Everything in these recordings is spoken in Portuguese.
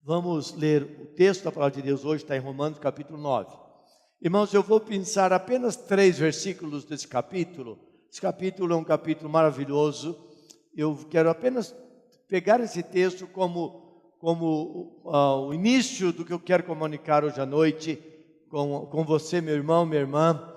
Vamos ler o texto da palavra de Deus hoje, está em Romanos capítulo 9. Irmãos, eu vou pensar apenas 3 versículos desse capítulo. Esse capítulo é um capítulo maravilhoso. Eu quero apenas pegar esse texto como o início do que eu quero comunicar hoje à noite com você, meu irmão, minha irmã,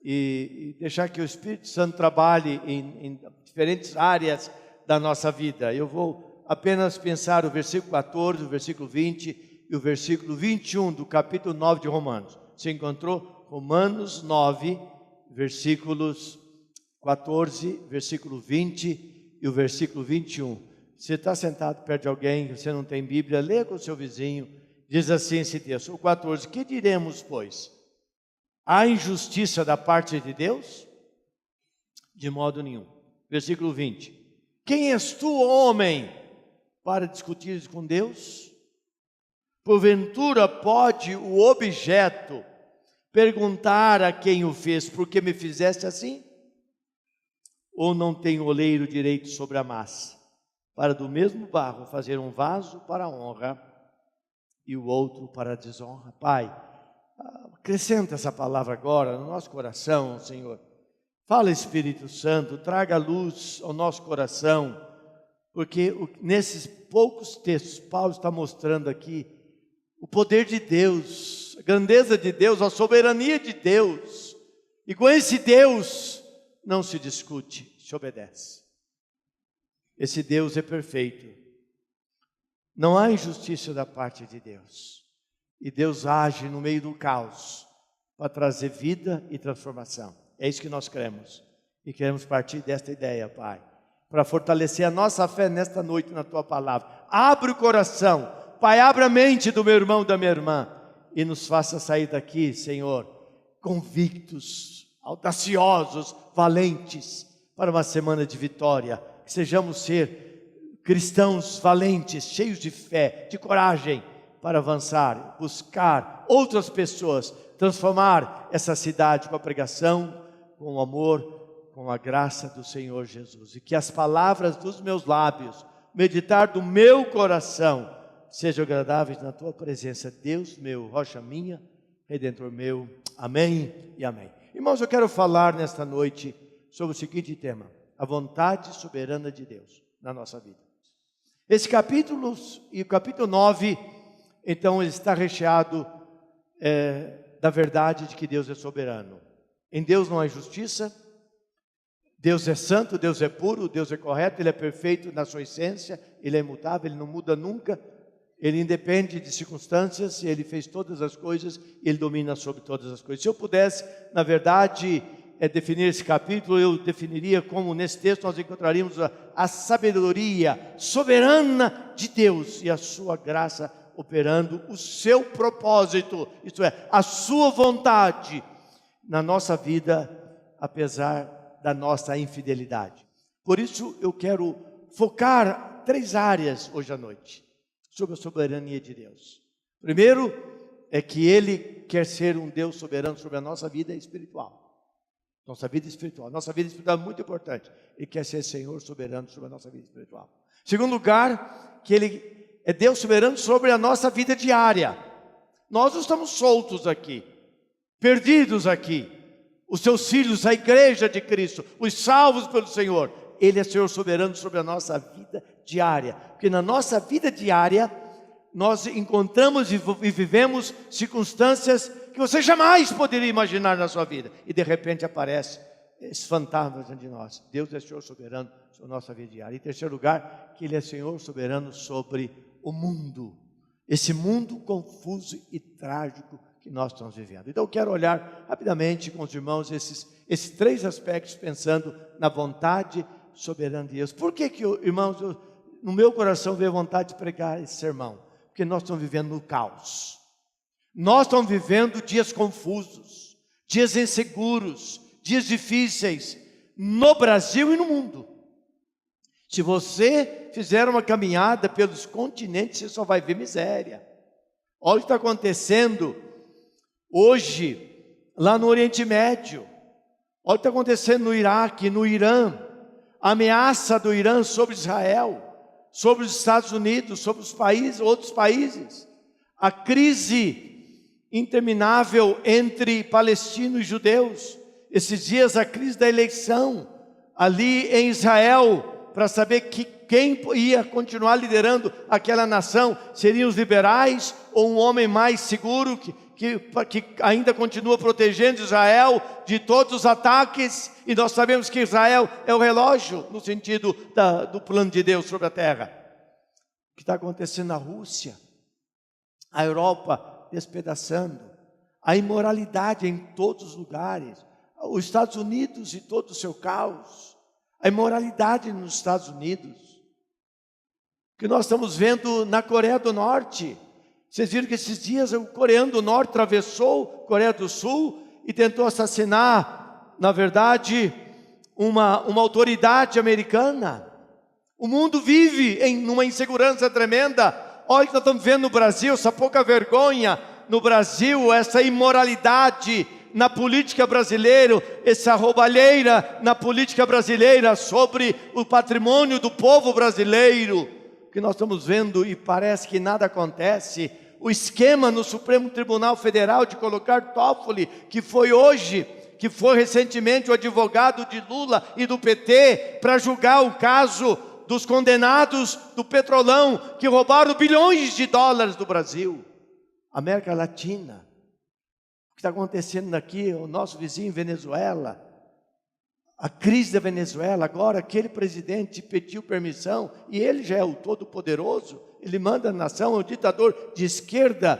e deixar que o Espírito Santo trabalhe em diferentes áreas da nossa vida. Eu vou apenas pensar o versículo 14, o versículo 20 e o versículo 21 do capítulo 9 de Romanos. Você encontrou? Romanos 9, versículos 14, versículo 20 e o versículo 21. Você está sentado perto de alguém, você não tem Bíblia, lê com o seu vizinho. Diz assim esse texto, o 14. Que diremos, pois? Há injustiça da parte de Deus? De modo nenhum. Versículo 20. Quem és tu, homem, para discutir com Deus? Porventura pode o objeto perguntar a quem o fez, por que me fizeste assim? Ou não tem o oleiro direito sobre a massa, para do mesmo barro fazer um vaso para a honra e o outro para a desonra? Pai, acrescenta essa palavra agora no nosso coração, Senhor. Fala, Espírito Santo, traga luz ao nosso coração, porque nesses poucos textos, Paulo está mostrando aqui o poder de Deus, a grandeza de Deus, a soberania de Deus. E com esse Deus não se discute, se obedece. Esse Deus é perfeito. Não há injustiça da parte de Deus. E Deus age no meio do caos para trazer vida e transformação. É isso que nós queremos. E queremos partir desta ideia, Pai, para fortalecer a nossa fé nesta noite na Tua palavra. Abre o coração, Pai, abre a mente do meu irmão e da minha irmã e nos faça sair daqui, Senhor, convictos, audaciosos, valentes, para uma semana de vitória. Que sejamos ser cristãos valentes, cheios de fé, de coragem, para avançar, buscar outras pessoas, transformar essa cidade com a pregação, com o amor, com a graça do Senhor Jesus. E que as palavras dos meus lábios, meditar do meu coração, sejam agradáveis na Tua presença, Deus meu, rocha minha, Redentor meu. Amém e amém. Irmãos, eu quero falar nesta noite sobre o seguinte tema: a vontade soberana de Deus na nossa vida. Esse capítulo e o capítulo 9, então, ele está recheado da verdade de que Deus é soberano. Em Deus não há injustiça, Deus é santo, Deus é puro, Deus é correto, Ele é perfeito na sua essência, Ele é imutável, Ele não muda nunca, Ele independe de circunstâncias, Ele fez todas as coisas e Ele domina sobre todas as coisas. Se eu pudesse, na verdade, definir esse capítulo, eu definiria como nesse texto nós encontraríamos a sabedoria soberana de Deus e a sua graça operando o seu propósito, isto é, a sua vontade na nossa vida, apesar da nossa infidelidade. Por isso eu quero focar 3 áreas hoje à noite, sobre a soberania de Deus. Primeiro, é que Ele quer ser um Deus soberano sobre a nossa vida espiritual. Nossa vida espiritual é muito importante. Ele quer ser Senhor soberano sobre a nossa vida espiritual. Segundo lugar, que Ele é Deus soberano sobre a nossa vida diária. Nós não estamos soltos aqui, perdidos aqui. Os seus filhos, a igreja de Cristo, os salvos pelo Senhor. Ele é Senhor soberano sobre a nossa vida diária. Porque na nossa vida diária, nós encontramos e vivemos circunstâncias que você jamais poderia imaginar na sua vida. E de repente aparece esse fantasma diante de nós. Deus é Senhor soberano sobre a nossa vida diária. Em terceiro lugar, que Ele é Senhor soberano sobre o mundo. Esse mundo confuso e trágico que nós estamos vivendo. Então eu quero olhar rapidamente com os irmãos esses 3 aspectos, pensando na vontade soberana de Deus. Por que, irmãos, no meu coração veio a vontade de pregar esse sermão? Porque nós estamos vivendo no caos. Nós estamos vivendo dias confusos, dias inseguros, dias difíceis, no Brasil e no mundo. Se você fizer uma caminhada pelos continentes, você só vai ver miséria. Olha o que está acontecendo hoje, lá no Oriente Médio. Olha o que está acontecendo no Iraque, no Irã. A ameaça do Irã sobre Israel. sobre os Estados Unidos, sobre os países, outros países. A crise interminável entre palestinos e judeus. Esses dias a crise da eleição ali em Israel, para saber quem ia continuar liderando aquela nação, seriam os liberais ou um homem mais seguro que ainda continua protegendo Israel de todos os ataques. E nós sabemos que Israel é o relógio no sentido do plano de Deus sobre a terra. O que está acontecendo na Rússia, a Europa despedaçando, a imoralidade em todos os lugares, os Estados Unidos e todo o seu caos, a imoralidade nos Estados Unidos, que nós estamos vendo na Coreia do Norte. Vocês viram que esses dias o coreano do Norte atravessou a Coreia do Sul e tentou assassinar, na verdade, uma autoridade americana. O mundo vive numa insegurança tremenda. Olha o que nós estamos vendo no Brasil, essa pouca vergonha no Brasil, essa imoralidade na política brasileira, essa roubalheira na política brasileira sobre o patrimônio do povo brasileiro, que nós estamos vendo e parece que nada acontece. O esquema no Supremo Tribunal Federal de colocar Toffoli, que foi recentemente o advogado de Lula e do PT, para julgar o caso dos condenados do Petrolão, que roubaram bilhões de dólares do Brasil. América Latina. O que está acontecendo aqui, o nosso vizinho Venezuela, a crise da Venezuela, agora aquele presidente pediu permissão, e ele já é o todo-poderoso, ele manda na nação, é um ditador de esquerda,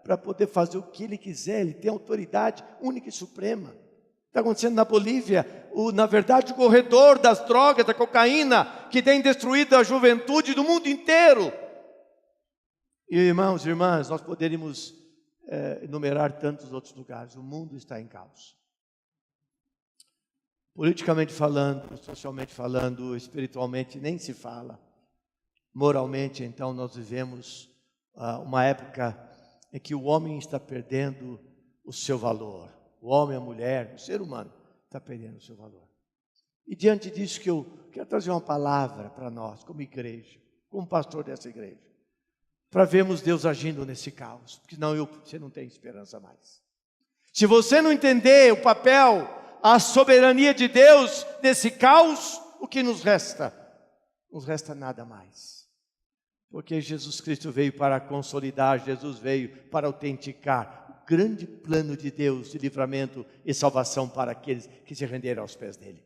para poder fazer o que ele quiser, ele tem autoridade única e suprema. Está acontecendo na Bolívia, na verdade o corredor das drogas, da cocaína, que tem destruído a juventude do mundo inteiro. E irmãos e irmãs, nós poderíamos enumerar tantos outros lugares. O mundo está em caos. Politicamente falando, socialmente falando, espiritualmente nem se fala. Moralmente, então, nós vivemos uma época em que o homem está perdendo o seu valor. O homem, a mulher, o ser humano está perdendo o seu valor. E diante disso que eu quero trazer uma palavra para nós, como igreja, como pastor dessa igreja, para vermos Deus agindo nesse caos, porque senão você não tem esperança mais. Se você não entender o papel, a soberania de Deus nesse caos, o que nos resta? Nos resta nada mais. Porque Jesus Cristo veio para consolidar, Jesus veio para autenticar o grande plano de Deus de livramento e salvação para aqueles que se renderam aos pés dele.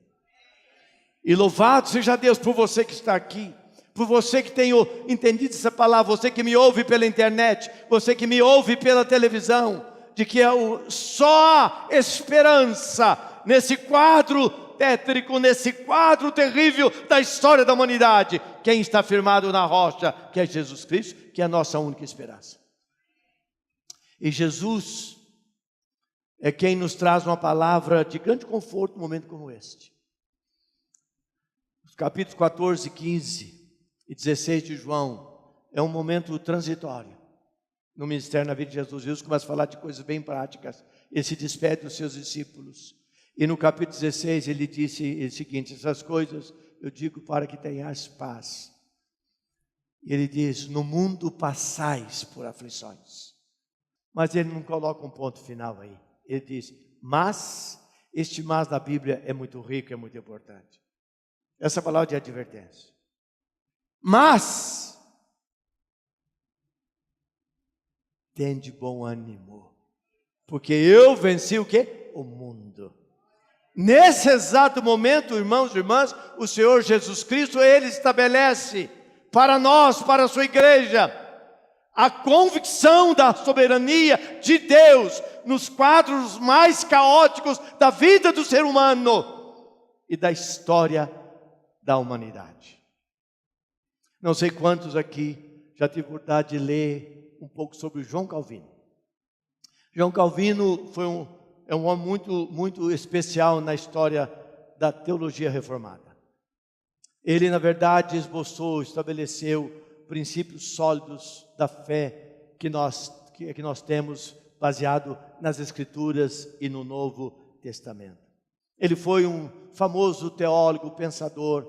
E louvado seja Deus por você que está aqui, por você que tem entendido essa palavra, você que me ouve pela internet, você que me ouve pela televisão, de que é só esperança nesse quadro tétrico, nesse quadro terrível da história da humanidade. Quem está firmado na rocha, que é Jesus Cristo, que é a nossa única esperança. E Jesus é quem nos traz uma palavra de grande conforto num momento como este. Os capítulos 14, 15 e 16 de João é um momento transitório no ministério, na vida de Jesus. Jesus começa a falar de coisas bem práticas. Ele se despede dos seus discípulos. E no capítulo 16 ele disse o seguinte: essas coisas eu digo para que tenhas paz. Ele diz: no mundo passais por aflições. Mas ele não coloca um ponto final aí. Ele diz: mas, este mas da Bíblia é muito rico, é muito importante. Essa palavra de advertência. Mas, tende bom ânimo, porque eu venci o quê? O mundo. Nesse exato momento, irmãos e irmãs, o Senhor Jesus Cristo, Ele estabelece para nós, para a sua igreja, a convicção da soberania de Deus nos quadros mais caóticos da vida do ser humano e da história da humanidade. Não sei quantos aqui já tiveram oportunidade de ler um pouco sobre João Calvino. João Calvino foi um homem muito, muito especial na história da teologia reformada. Ele, na verdade, estabeleceu princípios sólidos da fé que nós temos baseado nas Escrituras e no Novo Testamento. Ele foi um famoso teólogo, pensador,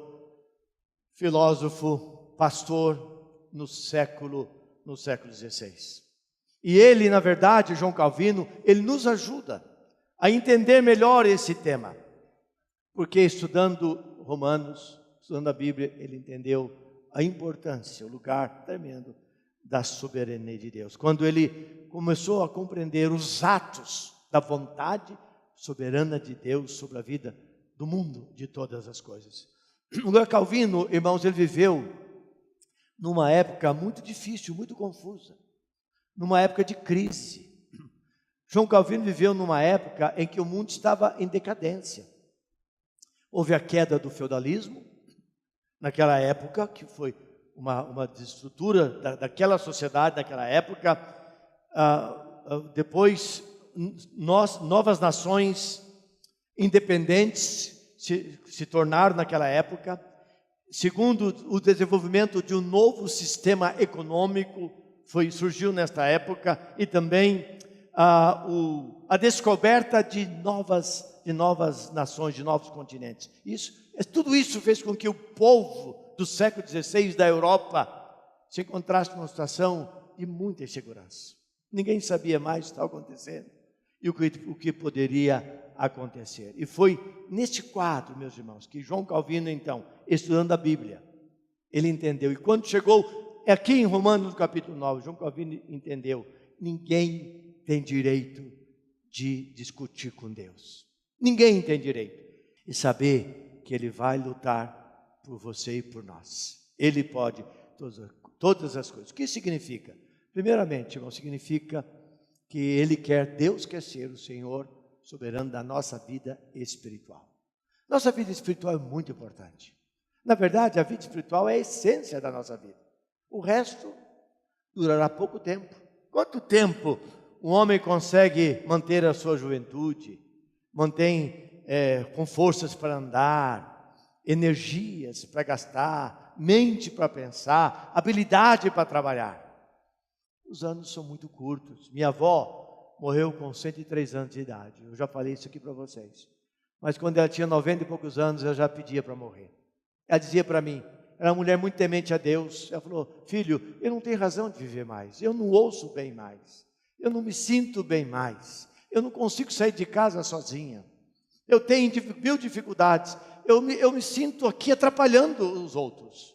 filósofo, pastor no século XVI. E ele, na verdade, João Calvino, ele nos ajuda a entender melhor esse tema. Porque estudando Romanos, estudando a Bíblia, ele entendeu a importância, o lugar tremendo da soberania de Deus. Quando ele começou a compreender os atos da vontade soberana de Deus sobre a vida do mundo, de todas as coisas. O Calvino, irmãos, ele viveu numa época muito difícil, muito confusa, numa época de crise. João Calvino viveu numa época em que o mundo estava em decadência. Houve a queda do feudalismo, naquela época, que foi uma desestrutura daquela sociedade, daquela época. Depois, novas nações independentes se tornaram naquela época. Segundo, o desenvolvimento de um novo sistema econômico surgiu nesta época, e também a descoberta de novas nações, de novos continentes. Tudo isso fez com que o povo do século XVI da Europa se encontrasse numa situação de muita insegurança. Ninguém sabia mais o que estava acontecendo e o que poderia acontecer. E foi neste quadro, meus irmãos, que João Calvino, então, estudando a Bíblia, ele entendeu. E quando chegou aqui em Romanos capítulo 9, João Calvino entendeu: ninguém tem direito de discutir com Deus. Ninguém tem direito. E saber que Ele vai lutar por você e por nós. Ele pode todas as coisas. O que significa? Primeiramente, irmão, significa que Deus quer ser o Senhor soberano da nossa vida espiritual. Nossa vida espiritual é muito importante. Na verdade, a vida espiritual é a essência da nossa vida. O resto durará pouco tempo. Quanto tempo um homem consegue manter a sua juventude, mantém com forças para andar, energias para gastar, mente para pensar, habilidade para trabalhar? Os anos são muito curtos. Minha avó morreu com 103 anos de idade. Eu já falei isso aqui para vocês. Mas quando ela tinha 90 e poucos anos, eu já pedia para morrer. Ela dizia para mim, era uma mulher muito temente a Deus. Ela falou: filho, eu não tenho razão de viver mais. Eu não ouço bem mais. Eu não me sinto bem mais. Eu não consigo sair de casa sozinha. Eu tenho mil dificuldades. Eu me sinto aqui atrapalhando os outros.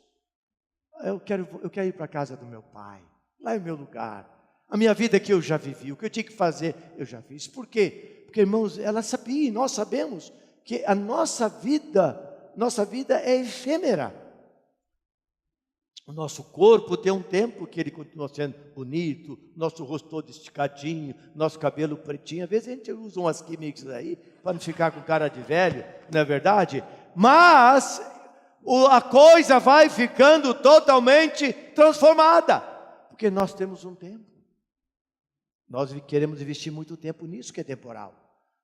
Eu quero ir para a casa do meu pai. Lá é o meu lugar. A minha vida que eu já vivi, o que eu tinha que fazer, eu já fiz. Por quê? Porque, irmãos, ela sabia, e nós sabemos que a nossa vida é efêmera. O nosso corpo tem um tempo que ele continua sendo bonito, nosso rosto todo esticadinho, nosso cabelo pretinho. Às vezes a gente usa umas químicas aí para não ficar com cara de velho, não é verdade? Mas a coisa vai ficando totalmente transformada, porque nós temos um tempo. Nós queremos investir muito tempo nisso que é temporal.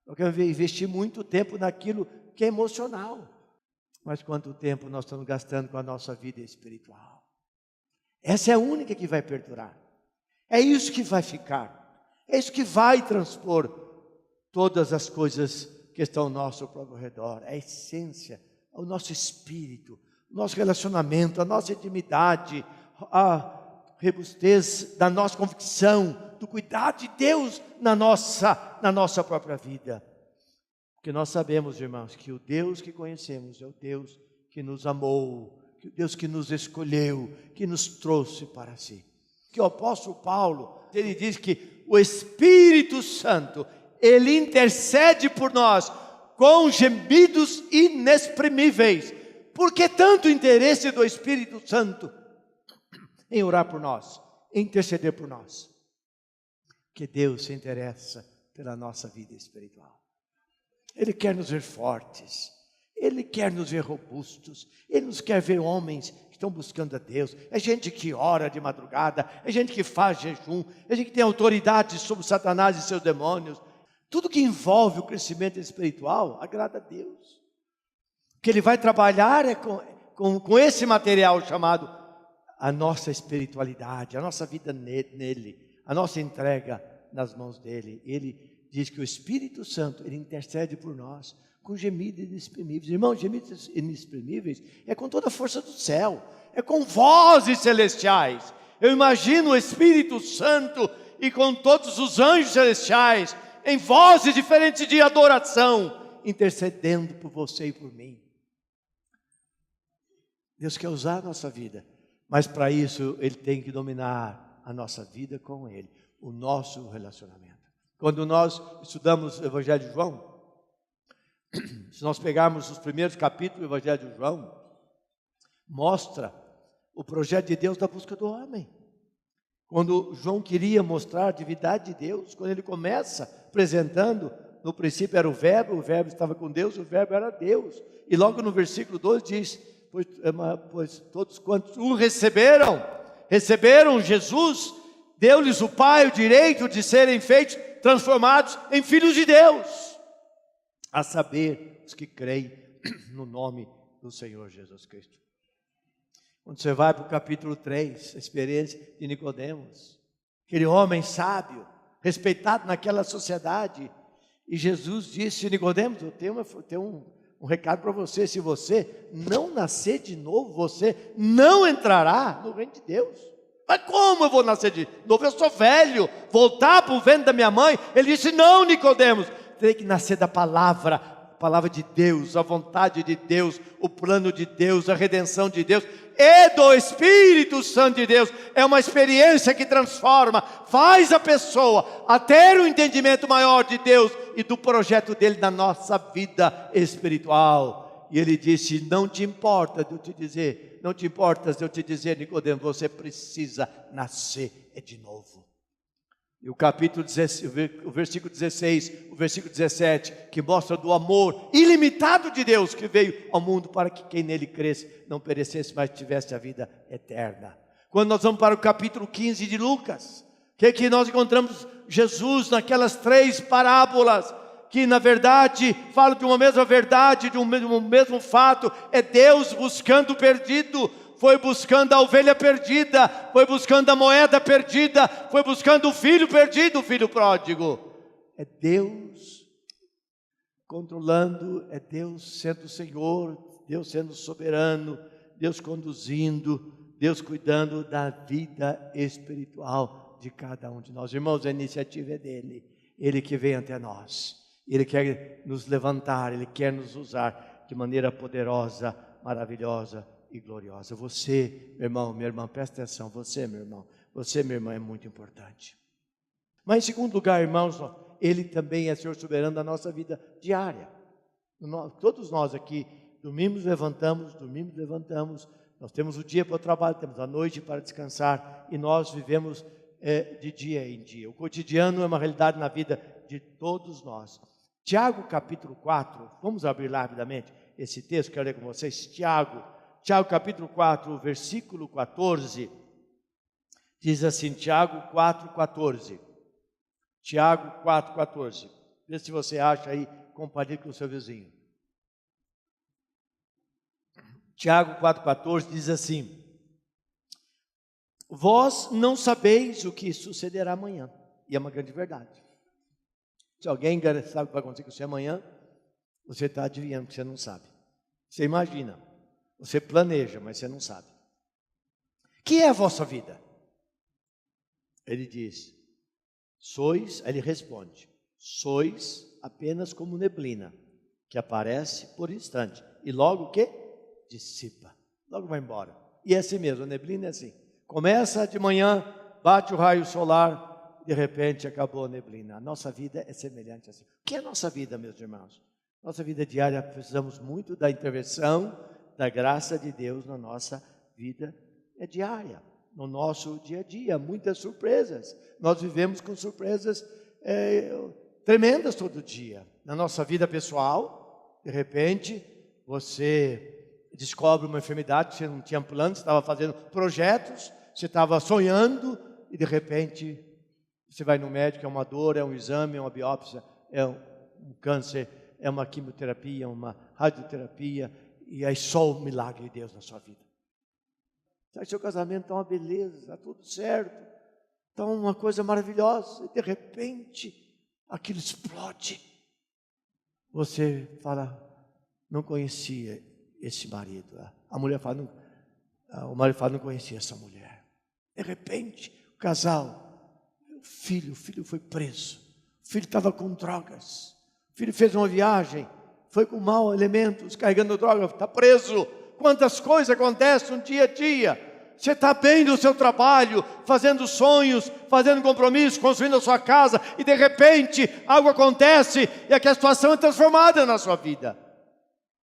Nós queremos investir muito tempo naquilo que é emocional. Mas quanto tempo nós estamos gastando com a nossa vida espiritual? Essa é a única que vai perdurar. É isso que vai ficar. É isso que vai transpor todas as coisas que estão ao nosso próprio redor. A essência, o nosso espírito, o nosso relacionamento, a nossa intimidade, a robustez da nossa convicção, do cuidado de Deus na nossa própria vida. Porque nós sabemos, irmãos, que o Deus que conhecemos é o Deus que nos amou, que o Deus que nos escolheu, que nos trouxe para si. Que o apóstolo Paulo, ele diz que o Espírito Santo, ele intercede por nós com gemidos inexprimíveis. Por que tanto interesse do Espírito Santo em orar por nós, em interceder por nós? Que Deus se interessa pela nossa vida espiritual. Ele quer nos ver fortes. Ele quer nos ver robustos. Ele nos quer ver homens que estão buscando a Deus. É gente que ora de madrugada. É gente que faz jejum. É gente que tem autoridade sobre Satanás e seus demônios. Tudo que envolve o crescimento espiritual agrada a Deus. O que Ele vai trabalhar é com esse material chamado a nossa espiritualidade, a nossa vida nele, a nossa entrega nas mãos dele. Ele diz que o Espírito Santo, ele intercede por nós com gemidos inexprimíveis. Irmãos, gemidos inexprimíveis é com toda a força do céu. é com vozes celestiais. Eu imagino o Espírito Santo e com todos os anjos celestiais, em vozes diferentes de adoração, intercedendo por você e por mim. Deus quer usar a nossa vida, mas para isso Ele tem que dominar a nossa vida com Ele, o nosso relacionamento. Quando nós estudamos o Evangelho de João, se nós pegarmos os primeiros capítulos do Evangelho de João, mostra o projeto de Deus da busca do homem. Quando João queria mostrar a divindade de Deus, quando ele começa apresentando, no princípio era o verbo estava com Deus, o verbo era Deus. E logo no versículo 12 diz, pois todos quantos o receberam Jesus, deu-lhes o Pai o direito de serem feitos, transformados em filhos de Deus, a saber, os que creem no nome do Senhor Jesus Cristo. Quando você vai para o capítulo 3, a experiência de Nicodemos, aquele homem sábio, respeitado naquela sociedade, e Jesus disse: Nicodemos, eu tenho um recado para você, se você não nascer de novo, você não entrará no reino de Deus. Mas como eu vou nascer de novo? Eu sou velho, voltar para o ventre da minha mãe? Ele disse: não, Nicodemos, tem que nascer da palavra de Deus, a vontade de Deus, o plano de Deus, a redenção de Deus e do Espírito Santo de Deus. É uma experiência que transforma, faz a pessoa a ter um entendimento maior de Deus e do projeto dele na nossa vida espiritual. E ele disse: não te importa de eu te dizer, Nicodemo, você precisa nascer de novo. E o capítulo 16, o versículo 16, o versículo 17, que mostra do amor ilimitado de Deus que veio ao mundo para que quem nele cresce não perecesse, mas tivesse a vida eterna. Quando nós vamos para o capítulo 15 de Lucas, que nós encontramos Jesus naquelas 3 parábolas, que na verdade falam de uma mesma verdade, de um mesmo fato, é Deus buscando o perdido. Foi buscando a ovelha perdida, foi buscando a moeda perdida, foi buscando o filho perdido, o filho pródigo. É Deus controlando, é Deus sendo Senhor, Deus sendo soberano, Deus conduzindo, Deus cuidando da vida espiritual de cada um de nós. Irmãos, a iniciativa é dele, Ele que vem até nós, Ele quer nos levantar, Ele quer nos usar de maneira poderosa, maravilhosa e gloriosa. Você, meu irmão, minha irmã, presta atenção. Você, meu irmão, você, minha irmã, é muito importante. Mas em segundo lugar, irmãos, Ele também é Senhor soberano da nossa vida diária. Todos nós aqui, domingos levantamos, nós temos o dia para o trabalho, temos a noite para descansar, e nós vivemos de dia em dia. O cotidiano é uma realidade na vida de todos nós. Tiago capítulo 4, vamos abrir lá rapidamente esse texto, quero ler com vocês. Tiago capítulo 4, versículo 14, diz assim, Tiago 4,14. Tiago 4,14. Vê se você acha aí, compartilhe com o seu vizinho. Tiago 4,14 diz assim: vós não sabeis o que sucederá amanhã. E é uma grande verdade. Se alguém sabe o que vai acontecer com você amanhã, você está adivinhando que você não sabe. Você imagina. Você planeja, mas você não sabe. Que é a vossa vida? Ele diz, ele responde, sois apenas como neblina, que aparece por instante, e logo o quê? Dissipa, logo vai embora. E é assim mesmo, a neblina é assim. Começa de manhã, bate o raio solar, de repente acabou a neblina. A nossa vida é semelhante assim. O que é a nossa vida, meus irmãos? Nossa vida diária, precisamos muito da intervenção da graça de Deus na nossa vida diária, no nosso dia a dia, muitas surpresas. Nós vivemos com surpresas tremendas todo dia. Na nossa vida pessoal, de repente, você descobre uma enfermidade que você não tinha plano, você estava fazendo projetos, você estava sonhando, e de repente, você vai no médico, é uma dor, é um exame, é uma biópsia, é um câncer, é uma quimioterapia, é uma radioterapia, e aí só o milagre de Deus na sua vida. Seu casamento está uma beleza, está tudo certo, está uma coisa maravilhosa, e de repente, aquilo explode. Você fala, não conhecia esse marido. A mulher fala, O marido fala, não conhecia essa mulher. De repente, o casal, o filho foi preso. O filho estava com drogas. O filho fez uma viagem, foi com maus elementos, carregando droga, está preso. Quantas coisas acontecem no dia a dia. Você está bem no seu trabalho, fazendo sonhos, fazendo compromissos, construindo a sua casa, e de repente algo acontece e aquela situação é transformada na sua vida.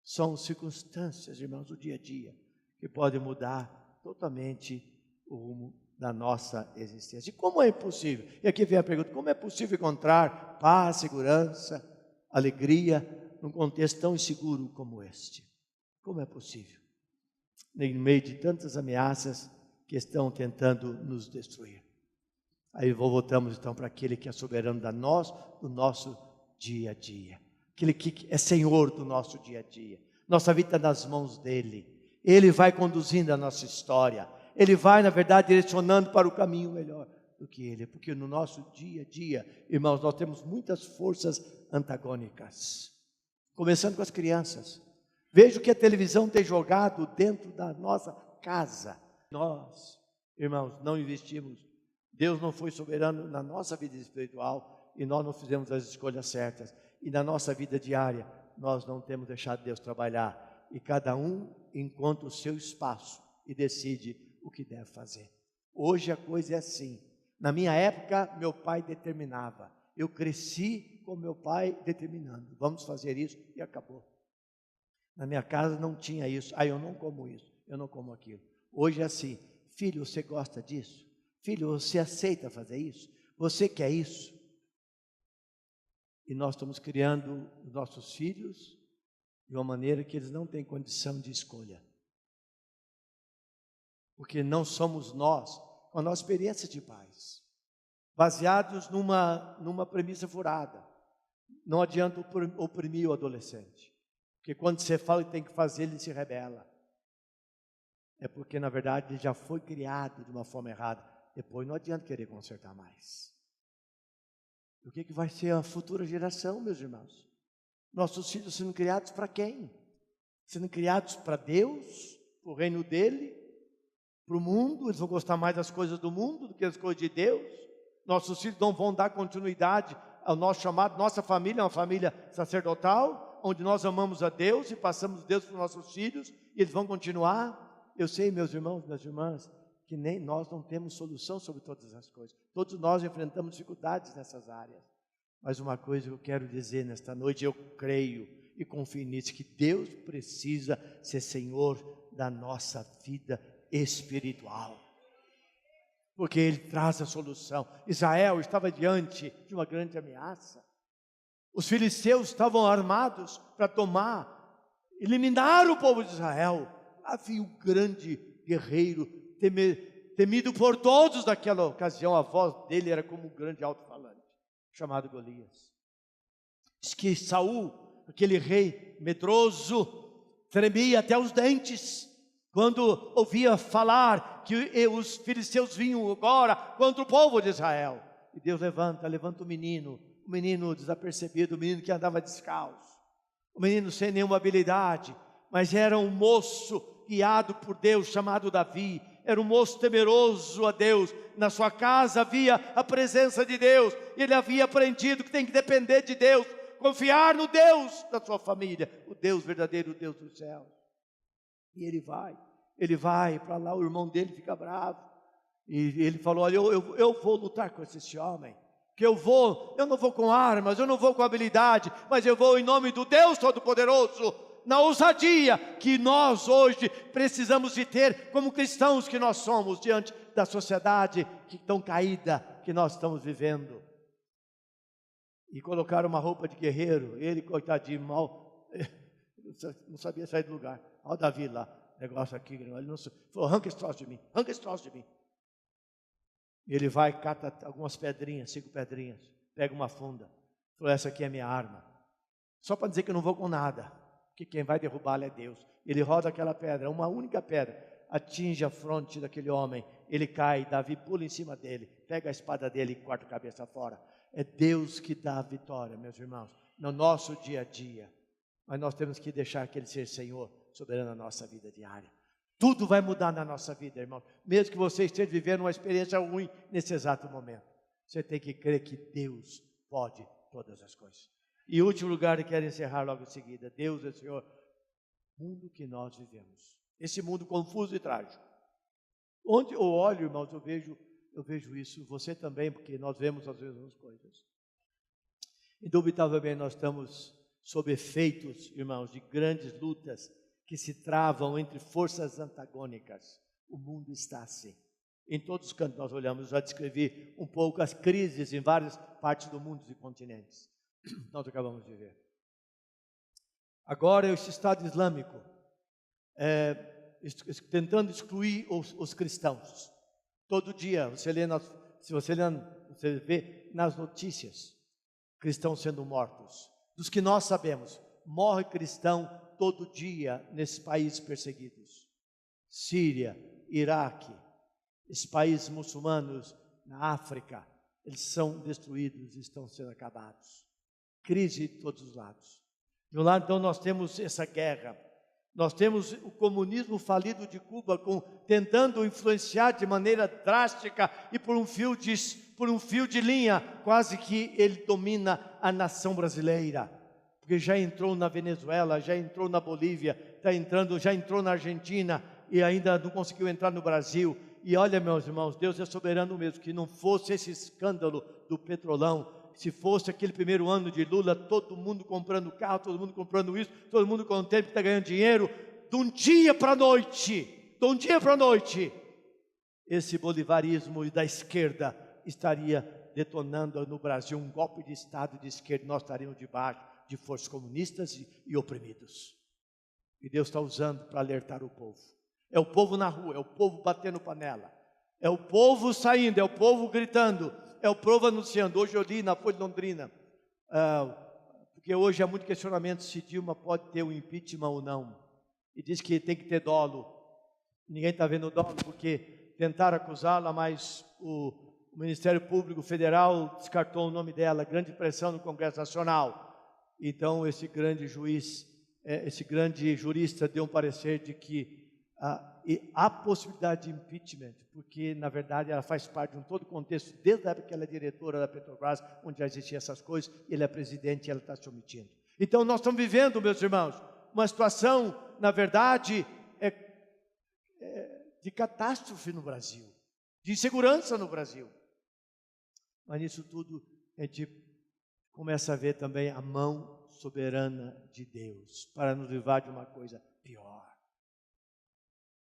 São circunstâncias, irmãos, do dia a dia, que podem mudar totalmente o rumo da nossa existência. E como é possível? E aqui vem a pergunta, como é possível encontrar paz, segurança, alegria, num contexto tão inseguro como este? Como é possível? No meio de tantas ameaças que estão tentando nos destruir. Aí voltamos então para aquele que é soberano do nosso dia a dia. Aquele que é Senhor do nosso dia a dia. Nossa vida está nas mãos dEle. Ele vai conduzindo a nossa história. Ele vai, na verdade, direcionando para o caminho melhor do que Ele. Porque no nosso dia a dia, irmãos, nós temos muitas forças antagônicas. Começando com as crianças. Veja o que a televisão tem jogado dentro da nossa casa. Nós, irmãos, não investimos. Deus não foi soberano na nossa vida espiritual e nós não fizemos as escolhas certas. E na nossa vida diária, nós não temos deixado Deus trabalhar. E cada um encontra o seu espaço e decide o que deve fazer. Hoje a coisa é assim. Na minha época, meu pai determinava. Eu cresci com meu pai determinando. Vamos fazer isso e acabou. Na minha casa não tinha isso. Eu não como isso, eu não como aquilo. Hoje é assim, filho, você gosta disso? Filho, você aceita fazer isso? Você quer isso? E nós estamos criando os nossos filhos de uma maneira que eles não têm condição de escolha. Porque não somos nós, com a nossa experiência de pais, baseados numa premissa furada. Não adianta oprimir o adolescente. Porque quando você fala que tem que fazer, ele se rebela. É porque, na verdade, ele já foi criado de uma forma errada. Depois não adianta querer consertar mais. O que vai ser a futura geração, meus irmãos? Nossos filhos sendo criados para quem? Sendo criados para Deus, para o reino dEle, para o mundo. Eles vão gostar mais das coisas do mundo do que das coisas de Deus. Nossos filhos não vão dar continuidade ao nosso chamado. Nossa família é uma família sacerdotal, onde nós amamos a Deus e passamos Deus para os nossos filhos, e eles vão continuar. Eu sei, meus irmãos, minhas irmãs, que nem nós não temos solução sobre todas as coisas. Todos nós enfrentamos dificuldades nessas áreas. Mas uma coisa que eu quero dizer nesta noite, eu creio e confio nisso, que Deus precisa ser Senhor da nossa vida espiritual. Porque Ele traz a solução. Israel estava diante de uma grande ameaça. Os filisteus estavam armados para eliminar o povo de Israel. Havia um grande guerreiro, temido por todos naquela ocasião. A voz dele era como um grande alto-falante, chamado Golias. Diz que Saul, aquele rei medroso, tremia até os dentes quando ouvia falar que os filisteus vinham agora contra o povo de Israel. E Deus levanta o menino desapercebido, o menino que andava descalço, o menino sem nenhuma habilidade, mas era um moço guiado por Deus, chamado Davi. Era um moço temeroso a Deus. Na sua casa havia a presença de Deus. Ele havia aprendido que tem que depender de Deus, confiar no Deus da sua família, o Deus verdadeiro, o Deus do céu. E ele vai para lá. O irmão dele fica bravo, e ele falou: olha, eu vou lutar com esse homem, que eu não vou com armas, eu não vou com habilidade, mas eu vou em nome do Deus Todo-Poderoso, na ousadia que nós hoje precisamos de ter como cristãos que nós somos, diante da sociedade que tão caída que nós estamos vivendo. E colocaram uma roupa de guerreiro, ele, coitadinho, mal, não sabia sair do lugar. Olha o Davi lá, negócio aqui, ele não falou: arranca esse troço de mim, arranca esse troço de mim. E ele vai, cata algumas pedrinhas, 5 pedrinhas, pega uma funda, falou: essa aqui é minha arma, só para dizer que eu não vou com nada, que quem vai derrubá-la é Deus. Ele roda aquela pedra, uma única pedra, atinge a fronte daquele homem, ele cai, Davi pula em cima dele, pega a espada dele e corta a cabeça fora. É Deus que dá a vitória, meus irmãos, no nosso dia a dia. Mas nós temos que deixar que Ele seja Senhor, soberano na nossa vida diária. Tudo vai mudar na nossa vida, irmão. Mesmo que você esteja vivendo uma experiência ruim nesse exato momento. Você tem que crer que Deus pode todas as coisas. E em último lugar, eu quero encerrar logo em seguida. Deus é o Senhor. Mundo que nós vivemos. Esse mundo confuso e trágico. Onde eu olho, irmãos, eu vejo isso. Você também, porque nós vemos as mesmas coisas. Indubitavelmente nós estamos sob efeitos, irmãos, de grandes lutas que se travam entre forças antagônicas. O mundo está assim. Em todos os cantos nós olhamos, já descrevi um pouco as crises em várias partes do mundo e continentes. Nós acabamos de ver. Agora esse Estado Islâmico tentando excluir os cristãos. Todo dia você vê nas notícias cristãos sendo mortos. Dos que nós sabemos, morre cristão todo dia nesses países perseguidos. Síria, Iraque, esses países muçulmanos na África, eles são destruídos, estão sendo acabados. Crise de todos os lados. De um lado, então, nós temos essa guerra. Nós temos o comunismo falido de Cuba, tentando influenciar de maneira drástica e por um fio de linha, quase que ele domina a nação brasileira. Porque já entrou na Venezuela, já entrou na Bolívia, já entrou na Argentina e ainda não conseguiu entrar no Brasil. E olha, meus irmãos, Deus é soberano mesmo, que não fosse esse escândalo do Petrolão, se fosse aquele primeiro ano de Lula, todo mundo comprando carro, todo mundo comprando isso, todo mundo contente que está ganhando dinheiro, de um dia para a noite, esse bolivarismo da esquerda estaria detonando no Brasil um golpe de Estado de esquerda, nós estaríamos debaixo de forças comunistas e oprimidos. E Deus está usando para alertar o povo. É o povo na rua, é o povo batendo panela, é o povo saindo, é o povo gritando, é o povo anunciando. Hoje eu li na Folha de Londrina, porque hoje há muito questionamento se Dilma pode ter um impeachment ou não. E diz que tem que ter dolo. Ninguém está vendo dolo, porque tentaram acusá-la, mas o Ministério Público Federal descartou o nome dela, grande pressão no Congresso Nacional. Então esse grande juiz, esse grande jurista deu um parecer de que há possibilidade de impeachment, porque na verdade ela faz parte de um todo contexto, desde a época que ela é diretora da Petrobras, onde já existiam essas coisas, ele é presidente e ela está se omitindo. Então nós estamos vivendo, meus irmãos, uma situação, na verdade, de catástrofe no Brasil, de insegurança no Brasil. Mas nisso tudo a gente começa a ver também a mão soberana de Deus, para nos livrar de uma coisa pior,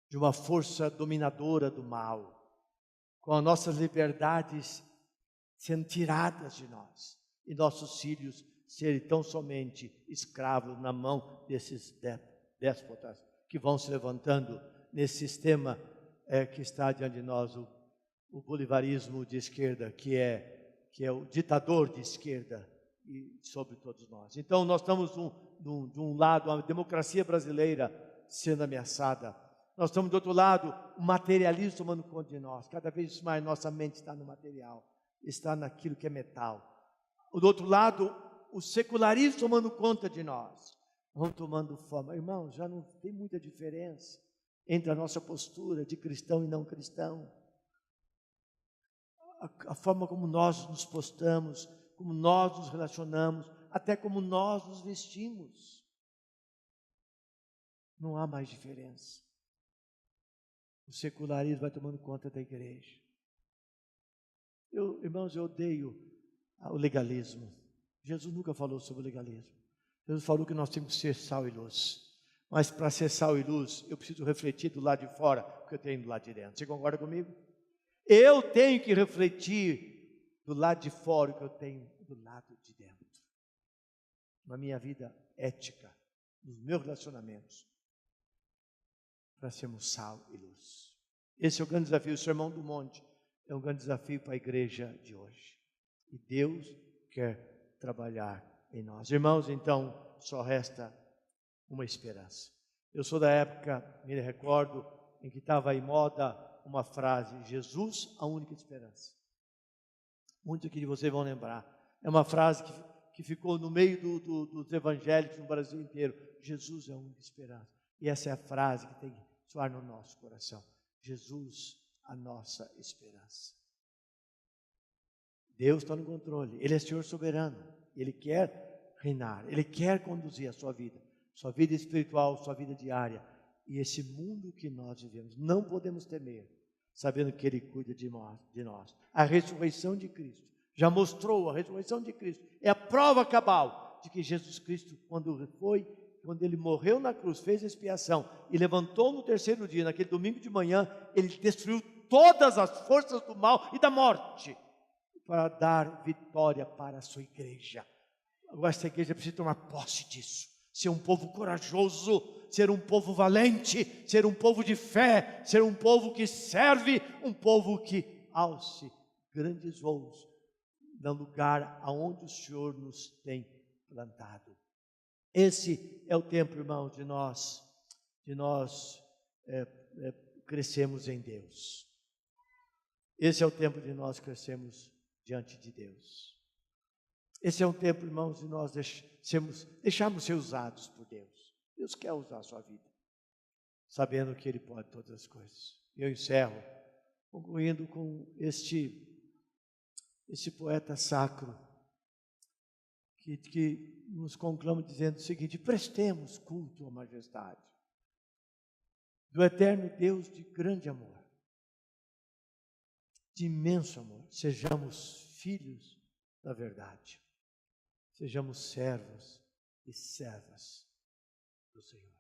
de uma força dominadora do mal, com as nossas liberdades sendo tiradas de nós, e nossos filhos serem tão somente escravos na mão desses déspotas que vão se levantando nesse sistema que está diante de nós, o bolivarismo de esquerda, que é o ditador de esquerda e sobre todos nós. Então nós estamos de um lado a democracia brasileira sendo ameaçada. Nós estamos do outro lado, o materialismo tomando conta de nós. Cada vez mais nossa mente está no material, está naquilo que é metal. Do outro lado, o secularismo tomando conta de nós. Vão tomando forma. Irmãos, já não tem muita diferença entre a nossa postura de cristão e não cristão. A forma como nós nos postamos, como nós nos relacionamos, até como nós nos vestimos. Não há mais diferença. O secularismo vai tomando conta da igreja. Irmãos, eu odeio o legalismo. Jesus nunca falou sobre o legalismo. Jesus falou que nós temos que ser sal e luz. Mas para ser sal e luz, eu preciso refletir do lado de fora o que eu tenho do lado de dentro. Você concorda comigo? Eu tenho que refletir do lado de fora o que eu tenho do lado de dentro. Na minha vida ética, nos meus relacionamentos, para sermos sal e luz. Esse é o grande desafio. O Sermão do Monte é um grande desafio para a igreja de hoje. E Deus quer trabalhar em nós. Irmãos, então, só resta uma esperança. Eu sou da época, me recordo, em que estava em moda uma frase: Jesus, a única esperança. Muitos aqui de vocês vão lembrar. É uma frase que ficou no meio dos evangélicos no Brasil inteiro. Jesus é a única esperança. E essa é a frase que tem que soar no nosso coração: Jesus, a nossa esperança. Deus está no controle, Ele é Senhor soberano, Ele quer reinar, Ele quer conduzir a sua vida espiritual, sua vida diária, e esse mundo que nós vivemos. Não podemos temer, sabendo que Ele cuida de nós. A ressurreição de Cristo já mostrou, a ressurreição de Cristo é a prova cabal de que Jesus Cristo, quando Ele morreu na cruz, fez a expiação e levantou no terceiro dia, naquele domingo de manhã, Ele destruiu todas as forças do mal e da morte, para dar vitória para a sua igreja. Agora essa igreja precisa tomar posse disso, ser um povo corajoso, ser um povo valente, ser um povo de fé, ser um povo que serve, um povo que alce grandes voos no lugar aonde o Senhor nos tem plantado. Esse é o tempo, irmãos, de nós crescemos em Deus. Esse é o tempo de nós crescermos diante de Deus. Esse é um tempo, irmãos, de nós deixarmos ser usados por Deus. Deus quer usar a sua vida, sabendo que Ele pode todas as coisas. Eu encerro concluindo com este poeta sacro que nos conclama dizendo o seguinte: prestemos culto à majestade do eterno Deus de grande amor, de imenso amor. Sejamos filhos da verdade, sejamos servos e servas do Senhor.